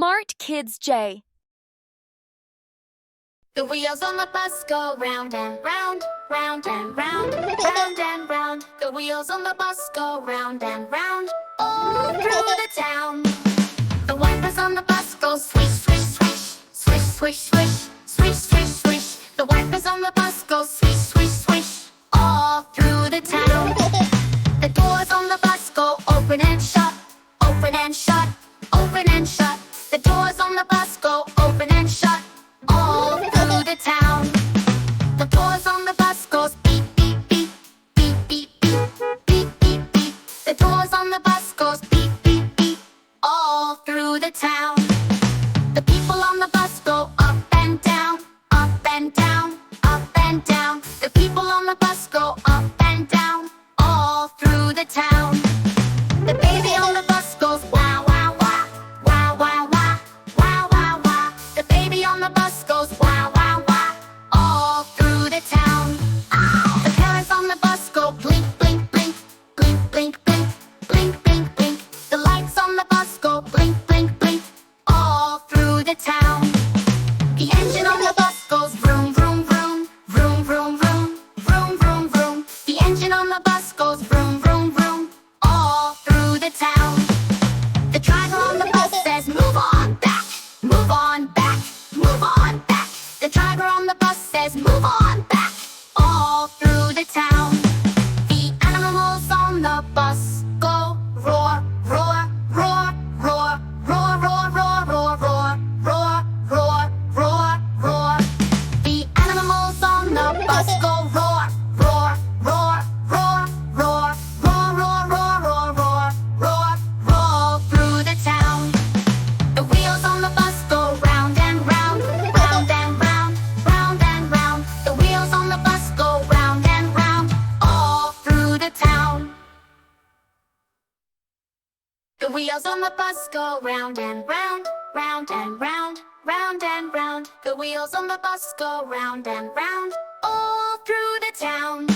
Smart Kids J. The wheels on the bus go round and round, round and round, round and round. The wheels on the bus go round and round, all through the town. The wipers on the bus go swish, swish, swish, swish, swish, swish, swish, swish, swish. The wipers on the bus go swish, swish, swish, all through the town. The doors on the bus go open and shut, open and shut, open and shut. The doors on the bus go open and shut, all through the town. The doors on the bus goes beep, beep, beep, beep, beep, beep, beep, beep, beep. The doors on the bus goes beep, beep, beep, all through the town. The people on the bus go up and down, up and down, up and down. The people on the bus go up and down, all through the town. The baby on the bus goes wow, wow, wow, wow, wow, wow, wow, wow, wow. The baby on the bus goes wow, wow, wow, all through the town. The parents on the bus go blink, blink, blink, blink, blink, blink, blink, blink, blink. The lights on the bus go blink, blink, blink, all through the town. The engine on the bus goes vroom, vroom, vroom, vroom, vroom, vroom, vroom, vroom, vroom. The engine on the bus goes vroom, vroom, vroom, all through the town. The driver on the bus says move on back, move on back, move on back. The driver on the bus says move on back, all through the town. The animals on the bus go roar, roar, roar, roar, roar, roar, roar, roar, roar, roar, roar, roar, roar. The animals on the bus go roar, roar, roar, roar, roar, roar, roar, roar, roar, roar, roar, roar through the town. The wheels on the bus go round and round, round and round, round and round. The wheels on the bus go round and round, all through the town. The wheels on the bus go round and round, round and round, round and round. The wheels on the bus go round and round, all through the town.